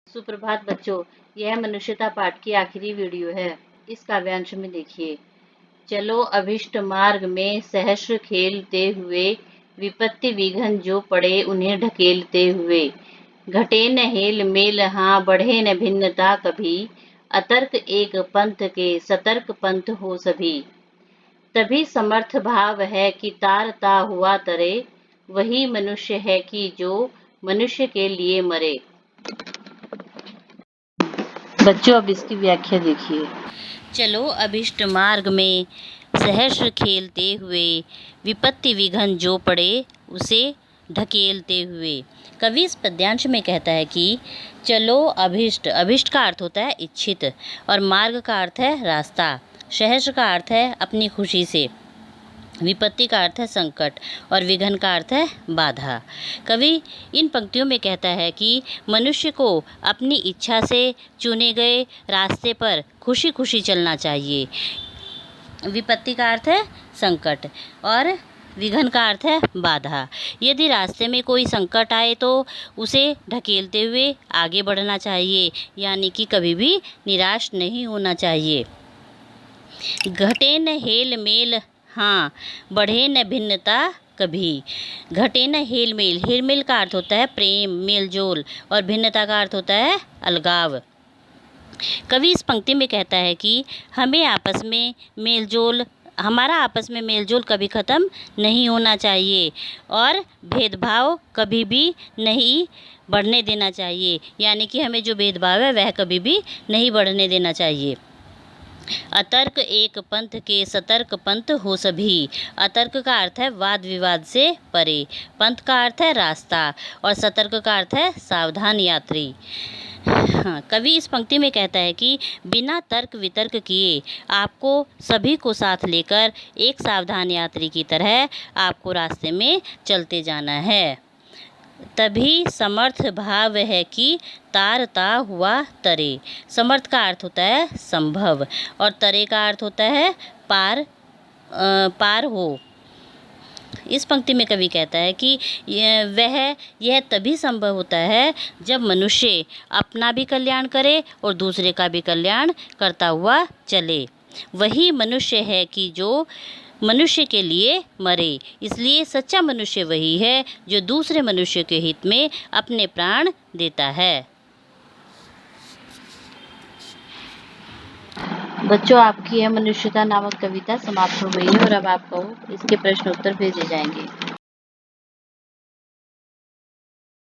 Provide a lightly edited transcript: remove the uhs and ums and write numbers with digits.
सुप्रभात बच्चों, यह मनुष्यता पाठ की आखिरी वीडियो है। इस काव्यांश में देखिए। चलो अभिष्ट मार्ग में सहस्र खेलते हुए, विपत्ति विघ्न जो पड़े उन्हें ढकेलते हुए। घटे न हेल मेल हाँ बढ़े न भिन्नता कभी, अतर्क एक पंथ के सतर्क पंथ हो सभी। तभी समर्थ भाव है कि तारता हुआ तरे, वही मनुष्य है कि जो मनुष्य के लिए मरे। बच्चों अब इसकी व्याख्या देखिए। चलो अभिष्ट मार्ग में सहस्र खेलते हुए, विपत्ति विघ्न जो पड़े उसे ढकेलते हुए। कवि इस पद्यांश में कहता है कि चलो अभिष्ट, अभिष्ट का अर्थ होता है इच्छित, और मार्ग का अर्थ है रास्ता, सहस्र का अर्थ है अपनी खुशी से, विपत्ति का अर्थ है संकट, और विघ्न का अर्थ है बाधा। कवि इन पंक्तियों में कहता है कि मनुष्य को अपनी इच्छा से चुने गए रास्ते पर खुशी खुशी चलना चाहिए। विपत्ति का अर्थ है संकट और विघ्न का अर्थ है बाधा। यदि रास्ते में कोई संकट आए तो उसे ढकेलते हुए आगे बढ़ना चाहिए, यानी कि कभी भी निराश नहीं होना चाहिए। घटे न हेल मेल हाँ बढ़े न भिन्नता कभी। घटे न हेल मेल, हेल मेल का अर्थ होता है प्रेम, मेल जोल, और भिन्नता का अर्थ होता है अलगाव। कवि इस पंक्ति में कहता है कि हमें आपस में मेल जोल, हमारा आपस में मेल जोल कभी ख़त्म नहीं होना चाहिए, और भेदभाव कभी भी नहीं बढ़ने देना चाहिए, यानी कि हमें जो भेदभाव है वह कभी भी नहीं बढ़ने देना चाहिए। अतर्क एक पंथ के सतर्क पंथ हो सभी। अतर्क का अर्थ है वाद विवाद से परे, पंथ का अर्थ है रास्ता, और सतर्क का अर्थ है सावधान यात्री। हाँ, कवि इस पंक्ति में कहता है कि बिना तर्क वितर्क किए आपको सभी को साथ लेकर एक सावधान यात्री की तरह आपको रास्ते में चलते जाना है। तभी समर्थ भाव है कि तारता हुआ तरे। समर्थ का अर्थ होता है संभव, और तरे का अर्थ होता है पार हो। इस पंक्ति में कवि कहता है कि यह तभी संभव होता है जब मनुष्य अपना भी कल्याण करे और दूसरे का भी कल्याण करता हुआ चले। वही मनुष्य है कि जो मनुष्य के लिए मरे। इसलिए सच्चा मनुष्य वही है जो दूसरे मनुष्य के हित में अपने प्राण देता है। बच्चों आपकी यह मनुष्यता नामक कविता समाप्त हो गई है और अब आपको इसके प्रश्न उत्तर भेजे जाएंगे।